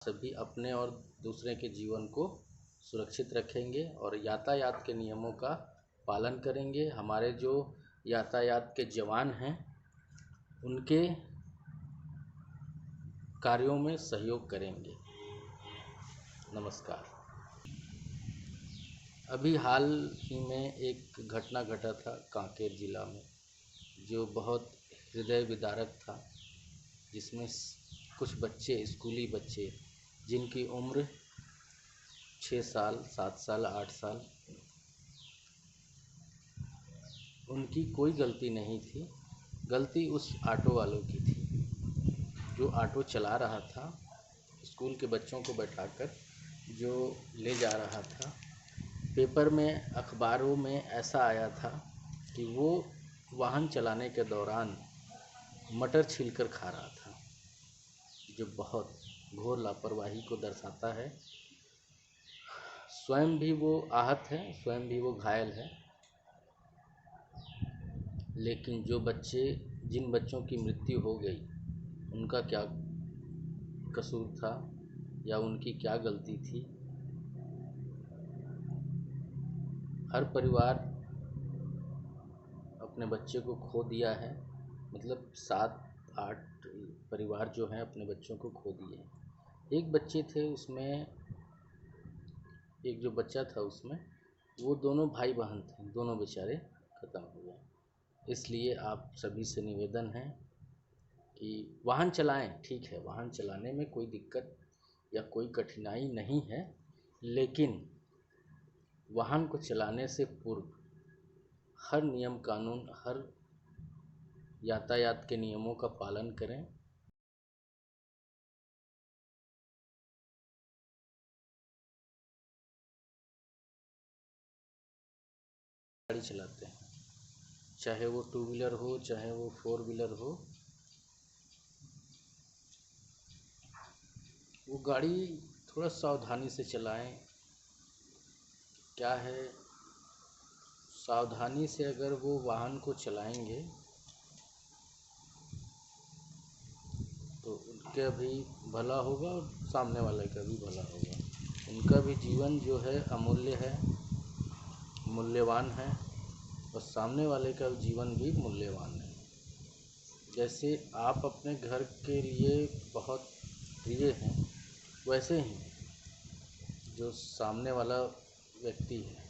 सभी अपने और दूसरे के जीवन को सुरक्षित रखेंगे और यातायात के नियमों का पालन करेंगे। हमारे जो यातायात के जवान हैं उनके कार्यों में सहयोग करेंगे। नमस्कार। अभी हाल ही में एक घटना घटा था कांकेर ज़िला में, जो बहुत हृदय विदारक था, जिसमें कुछ बच्चे, स्कूली बच्चे, जिनकी उम्र 6 साल, 7 साल, 8 साल, उनकी कोई गलती नहीं थी। गलती उस ऑटो वालों की थी जो ऑटो चला रहा था, स्कूल के बच्चों को बैठाकर जो ले जा रहा था। पेपर में, अखबारों में ऐसा आया था कि वो वाहन चलाने के दौरान मटर छीलकर खा रहा था, जो बहुत घोर लापरवाही को दर्शाता है। स्वयं भी वो आहत है, स्वयं भी वो घायल है, लेकिन जिन बच्चों की मृत्यु हो गई, उनका क्या कसूर था या उनकी क्या गलती थी? हर परिवार अपने बच्चे को खो दिया है, मतलब 7-8 परिवार जो हैं अपने बच्चों को खो दिए। एक बच्चे थे उसमें, एक जो बच्चा था उसमें, वो दोनों भाई बहन थे, दोनों बेचारे ख़त्म हो गए। इसलिए आप सभी से निवेदन है कि वाहन चलाएं। ठीक है, वाहन चलाने में कोई दिक्कत या कोई कठिनाई नहीं है, लेकिन वाहन को चलाने से पूर्व हर नियम कानून, हर यातायात के नियमों का पालन करें। गाड़ी चलाते हैं, चाहे वो 2 व्हीलर हो, चाहे वो 4 व्हीलर हो, वो गाड़ी थोड़ा सावधानी से चलाएं। क्या है, सावधानी से अगर वो वाहन को चलाएंगे तो उनका भी भला होगा और सामने वाले का भी भला होगा। उनका भी जीवन जो है अमूल्य है, मूल्यवान है, और सामने वाले का जीवन भी मूल्यवान है। जैसे आप अपने घर के लिए बहुत प्रिय हैं, वैसे ही जो सामने वाला व्यक्ति है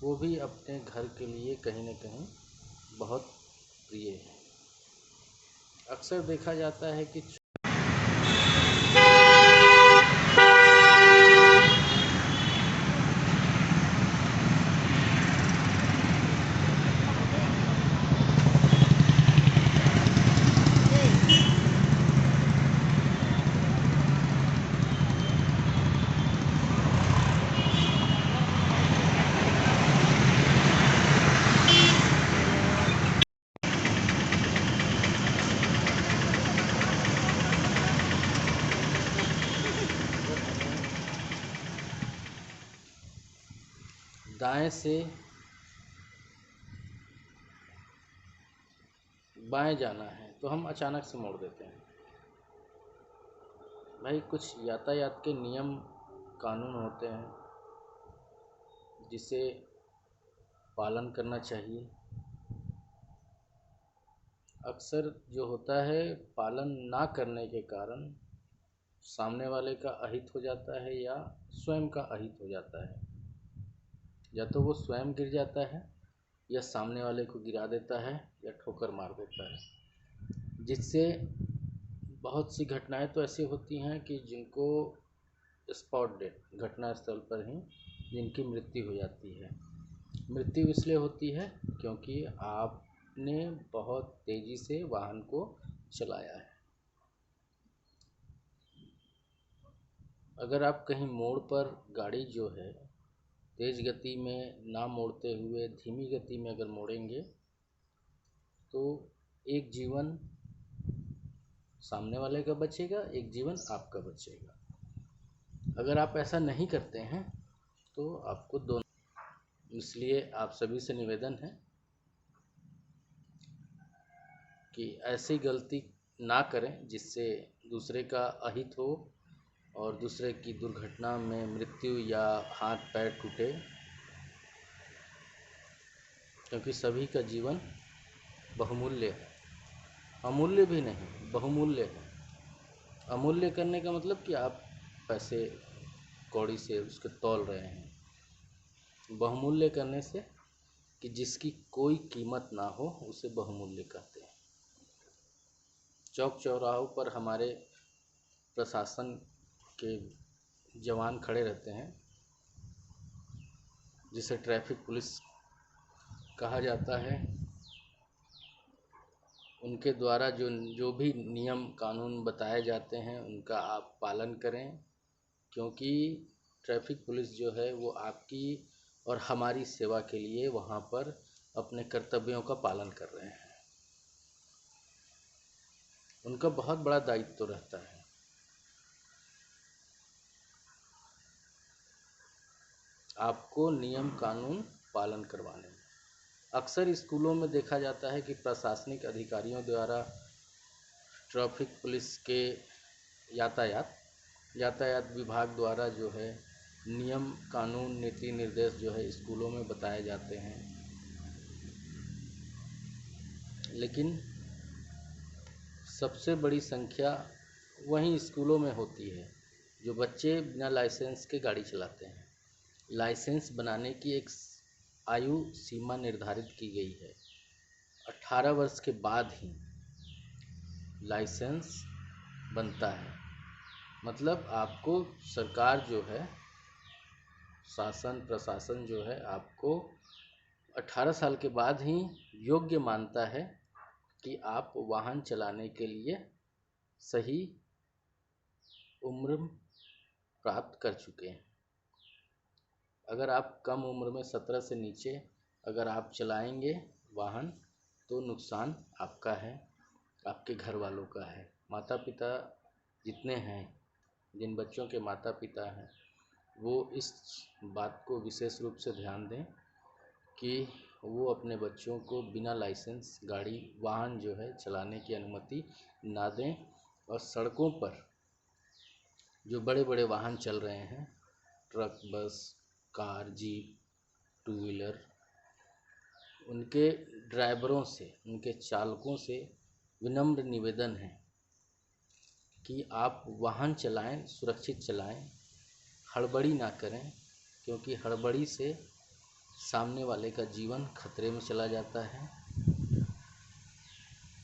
वो भी अपने घर के लिए कहीं न कहीं बहुत प्रिय है। अक्सर देखा जाता है कि दाएं से बाएं जाना है तो हम अचानक से मोड़ देते हैं। भाई, कुछ यातायात के नियम कानून होते हैं जिसे पालन करना चाहिए। अक्सर जो होता है, पालन ना करने के कारण सामने वाले का अहित हो जाता है या स्वयं का अहित हो जाता है। या तो वो स्वयं गिर जाता है या सामने वाले को गिरा देता है या ठोकर मार देता है, जिससे बहुत सी घटनाएं तो ऐसी होती हैं कि जिनको स्पॉट डेथ, घटना स्थल पर ही जिनकी मृत्यु हो जाती है। मृत्यु इसलिए होती है क्योंकि आपने बहुत तेज़ी से वाहन को चलाया है। अगर आप कहीं मोड़ पर गाड़ी जो है तेज़ गति में ना मोड़ते हुए धीमी गति में अगर मोड़ेंगे तो एक जीवन सामने वाले का बचेगा, एक जीवन आपका बचेगा। अगर आप ऐसा नहीं करते हैं तो आपको दोनों। इसलिए आप सभी से निवेदन है कि ऐसी गलती ना करें जिससे दूसरे का अहित हो और दूसरे की दुर्घटना में मृत्यु या हाथ पैर टूटे, क्योंकि सभी का जीवन बहुमूल्य है। अमूल्य भी नहीं, बहुमूल्य है। अमूल्य करने का मतलब कि आप पैसे कौड़ी से उसके तौल रहे हैं। बहुमूल्य करने से कि जिसकी कोई कीमत ना हो उसे बहुमूल्य कहते हैं। चौक चौराहों पर हमारे प्रशासन के जवान खड़े रहते हैं, जिसे ट्रैफिक पुलिस कहा जाता है। उनके द्वारा जो भी नियम कानून बताए जाते हैं उनका आप पालन करें, क्योंकि ट्रैफिक पुलिस जो है वो आपकी और हमारी सेवा के लिए वहाँ पर अपने कर्तव्यों का पालन कर रहे हैं। उनका बहुत बड़ा दायित्व रहता है। आपको नियम कानून पालन करवाने में। अक्सर स्कूलों में देखा जाता है कि प्रशासनिक अधिकारियों द्वारा ट्रैफिक पुलिस के यातायात विभाग द्वारा जो है नियम कानून नीति निर्देश जो है स्कूलों में बताए जाते हैं, लेकिन सबसे बड़ी संख्या वहीं स्कूलों में होती है जो बच्चे बिना लाइसेंस के गाड़ी चलाते हैं। लाइसेंस बनाने की एक आयु सीमा निर्धारित की गई है। 18 वर्ष के बाद ही लाइसेंस बनता है। मतलब आपको सरकार जो है, शासन प्रशासन जो है, आपको 18 साल के बाद ही योग्य मानता है कि आप वाहन चलाने के लिए सही उम्र प्राप्त कर चुके हैं। अगर आप कम उम्र में 17 से नीचे अगर आप चलाएंगे वाहन तो नुकसान आपका है, आपके घर वालों का है। माता पिता जितने हैं, जिन बच्चों के माता पिता हैं, वो इस बात को विशेष रूप से ध्यान दें कि वो अपने बच्चों को बिना लाइसेंस गाड़ी वाहन जो है चलाने की अनुमति ना दें। और सड़कों पर जो बड़े बड़े वाहन चल रहे हैं, ट्रक, बस, कार, जीप, टू व्हीलर, उनके ड्राइवरों से, उनके चालकों से विनम्र निवेदन है कि आप वाहन चलाएं, सुरक्षित चलाएं, हड़बड़ी ना करें, क्योंकि हड़बड़ी से सामने वाले का जीवन खतरे में चला जाता है,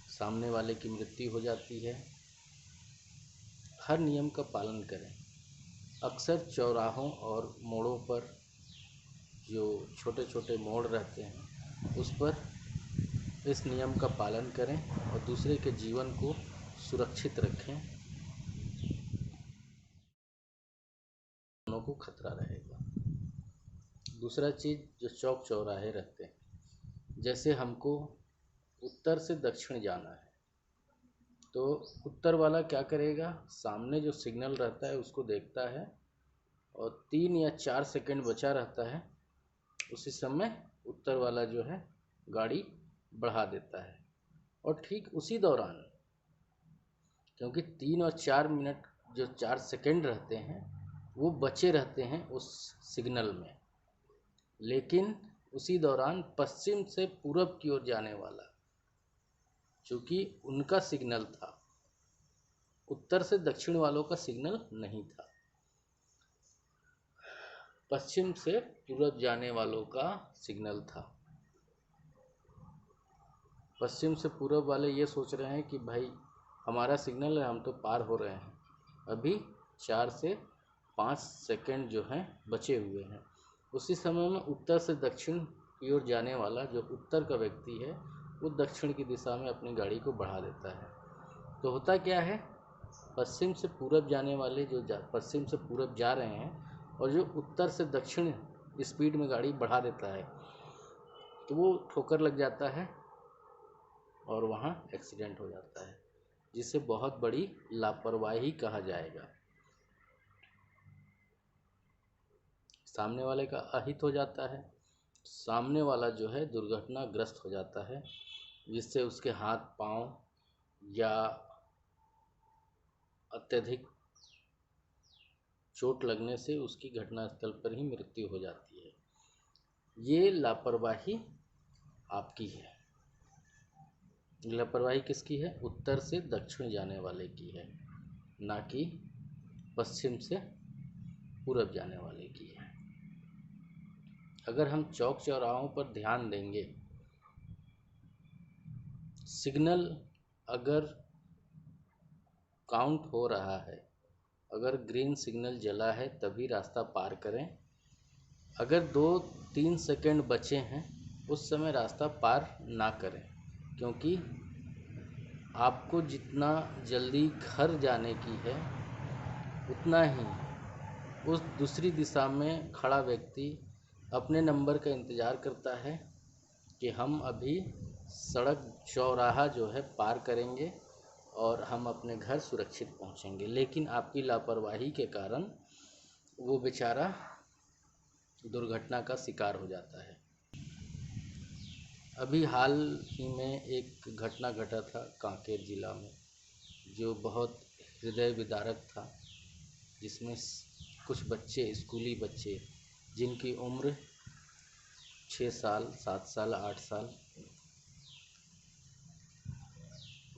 सामने वाले की मृत्यु हो जाती है। हर नियम का पालन करें। अक्सर चौराहों और मोड़ों पर जो छोटे छोटे मोड़ रहते हैं उस पर इस नियम का पालन करें और दूसरे के जीवन को सुरक्षित रखें, दोनों को खतरा रहेगा। दूसरा चीज़, जो चौक चौराहे रहते हैं, जैसे हमको उत्तर से दक्षिण जाना है तो उत्तर वाला क्या करेगा, सामने जो सिग्नल रहता है उसको देखता है और 3 या 4 सेकंड बचा रहता है, उसी समय उत्तर वाला जो है गाड़ी बढ़ा देता है। और ठीक उसी दौरान, क्योंकि 3 और 4 मिनट जो 4 सेकंड रहते हैं वो बचे रहते हैं उस सिग्नल में, लेकिन उसी दौरान पश्चिम से पूरब की ओर जाने वाला, चूँकि उनका सिग्नल था, उत्तर से दक्षिण वालों का सिग्नल नहीं था, पश्चिम से पूरब जाने वालों का सिग्नल था। पश्चिम से पूरब वाले ये सोच रहे हैं कि भाई हमारा सिग्नल है, हम तो पार हो रहे हैं, अभी 4 से 5 सेकंड जो हैं बचे हुए हैं। उसी समय में उत्तर से दक्षिण की ओर जाने वाला जो उत्तर का व्यक्ति है वो दक्षिण की दिशा में अपनी गाड़ी को बढ़ा देता है। तो होता क्या है, पश्चिम से पूरब जाने वाले जो पश्चिम से पूरब जा रहे हैं और जो उत्तर से दक्षिण स्पीड में गाड़ी बढ़ा देता है, तो वो ठोकर लग जाता है और वहाँ एक्सीडेंट हो जाता है, जिसे बहुत बड़ी लापरवाही कहा जाएगा। सामने वाले का अहित हो जाता है, सामने वाला जो है दुर्घटनाग्रस्त हो जाता है, जिससे उसके हाथ पांव या अत्यधिक चोट लगने से उसकी घटनास्थल पर ही मृत्यु हो जाती है। ये लापरवाही आपकी है। लापरवाही किसकी है? उत्तर से दक्षिण जाने वाले की है, ना कि पश्चिम से पूरब जाने वाले की है। अगर हम चौक चौराहों पर ध्यान देंगे, सिग्नल अगर काउंट हो रहा है, अगर ग्रीन सिग्नल जला है तभी रास्ता पार करें। अगर 2-3 सेकंड बचे हैं उस समय रास्ता पार ना करें, क्योंकि आपको जितना जल्दी घर जाने की है उतना ही उस दूसरी दिशा में खड़ा व्यक्ति अपने नंबर का इंतज़ार करता है कि हम अभी सड़क चौराहा जो है पार करेंगे और हम अपने घर सुरक्षित पहुंचेंगे। लेकिन आपकी लापरवाही के कारण वो बेचारा दुर्घटना का शिकार हो जाता है। अभी हाल ही में एक घटना घटा था कांकेर ज़िला में, जो बहुत हृदय विदारक था, जिसमें कुछ बच्चे, स्कूली बच्चे, जिनकी उम्र 6 साल, 7 साल, 8 साल,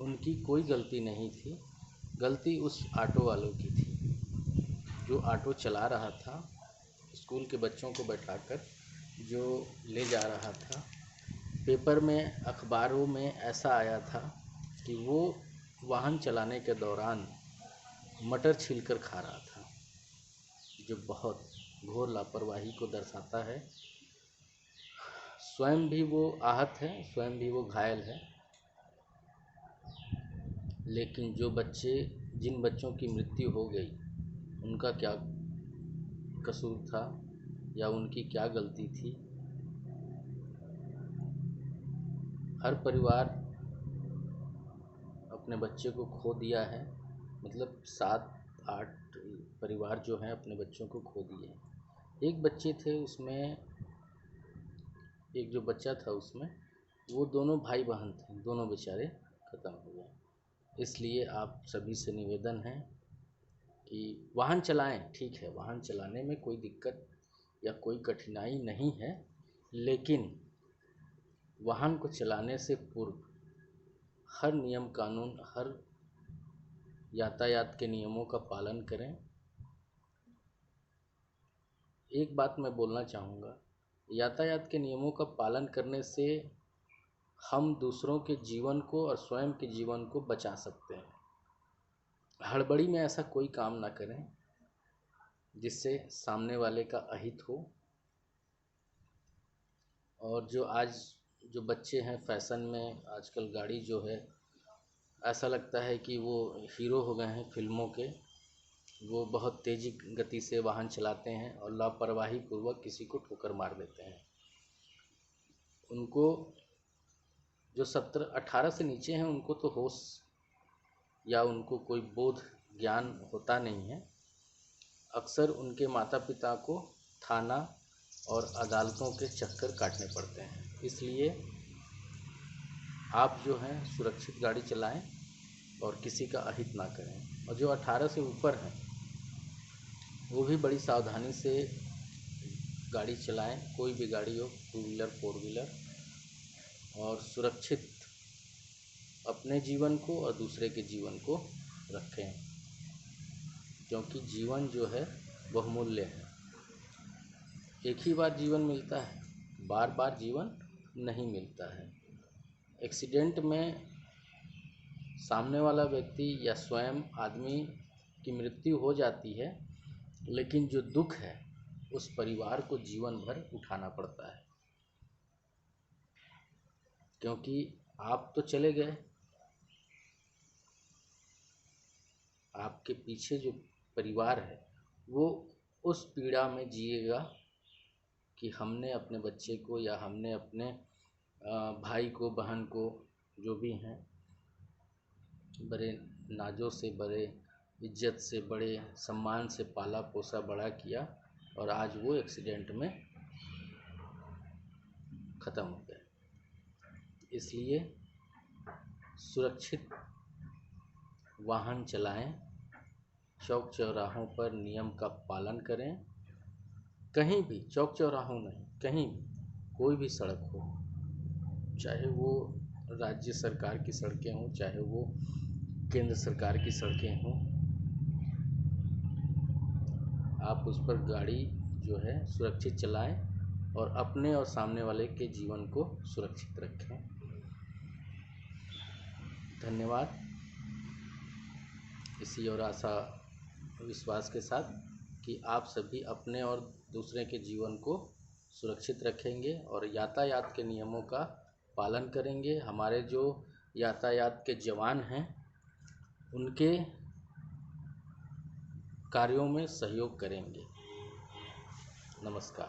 उनकी कोई गलती नहीं थी। गलती उस ऑटो वालों की थी जो ऑटो चला रहा था, स्कूल के बच्चों को बैठाकर जो ले जा रहा था। पेपर में, अखबारों में ऐसा आया था कि वो वाहन चलाने के दौरान मटर छीलकर खा रहा था, जो बहुत घोर लापरवाही को दर्शाता है। स्वयं भी वो आहत है, स्वयं भी वो घायल है। लेकिन जिन बच्चों की मृत्यु हो गई, उनका क्या कसूर था या उनकी क्या गलती थी? हर परिवार अपने बच्चे को खो दिया है, मतलब 7-8 परिवार जो हैं अपने बच्चों को खो दिए हैं। एक बच्चे थे उसमें, एक जो बच्चा था उसमें, वो दोनों भाई बहन थे, दोनों बेचारे ख़त्म हो गए। इसलिए आप सभी से निवेदन है कि वाहन चलाएं। ठीक है, वाहन चलाने में कोई दिक्कत या कोई कठिनाई नहीं है, लेकिन वाहन को चलाने से पूर्व हर नियम कानून, हर यातायात के नियमों का पालन करें। एक बात मैं बोलना चाहूँगा, यातायात के नियमों का पालन करने से हम दूसरों के जीवन को और स्वयं के जीवन को बचा सकते हैं। हड़बड़ी में ऐसा कोई काम ना करें जिससे सामने वाले का अहित हो। और जो बच्चे हैं फैशन में, आजकल गाड़ी जो है, ऐसा लगता है कि वो हीरो हो गए हैं फिल्मों के। वो बहुत तेज़ी गति से वाहन चलाते हैं और लापरवाही पूर्वक किसी को ठोकर मार देते हैं। उनको जो 17-18 से नीचे हैं उनको तो होश या उनको कोई बोध ज्ञान होता नहीं है। अक्सर उनके माता पिता को थाना और अदालतों के चक्कर काटने पड़ते हैं। इसलिए आप जो हैं सुरक्षित गाड़ी चलाएं और किसी का अहित ना करें। और जो 18 से ऊपर हैं वो भी बड़ी सावधानी से गाड़ी चलाएं, कोई भी गाड़ी हो, 2 व्हीलर 4 व्हीलर, और सुरक्षित अपने जीवन को और दूसरे के जीवन को रखें, क्योंकि जीवन जो है बहुमूल्य है। एक ही बार जीवन मिलता है, बार बार जीवन नहीं मिलता है। एक्सीडेंट में सामने वाला व्यक्ति या स्वयं आदमी की मृत्यु हो जाती है, लेकिन जो दुख है उस परिवार को जीवन भर उठाना पड़ता है, क्योंकि आप तो चले गए, आपके पीछे जो परिवार है वो उस पीड़ा में जिएगा कि हमने अपने बच्चे को या हमने अपने भाई को, बहन को, जो भी हैं, बड़े नाजों से, बड़े इज्जत से, बड़े सम्मान से पाला पोसा बड़ा किया, और आज वो एक्सीडेंट में ख़त्म हो गए। इसलिए सुरक्षित वाहन चलाएं चौक चौराहों पर नियम का पालन करें। कहीं भी, चौक चौराहों नहीं, कहीं भी कोई भी सड़क हो, चाहे वो राज्य सरकार की सड़कें हों, चाहे वो केंद्र सरकार की सड़कें हों, आप उस पर गाड़ी जो है सुरक्षित चलाएं और अपने और सामने वाले के जीवन को सुरक्षित रखें। धन्यवाद। इसी और आशा विश्वास के साथ कि आप सभी अपने और दूसरे के जीवन को सुरक्षित रखेंगे और यातायात के नियमों का पालन करेंगे। हमारे जो यातायात के जवान हैं उनके कार्यों में सहयोग करेंगे। नमस्कार।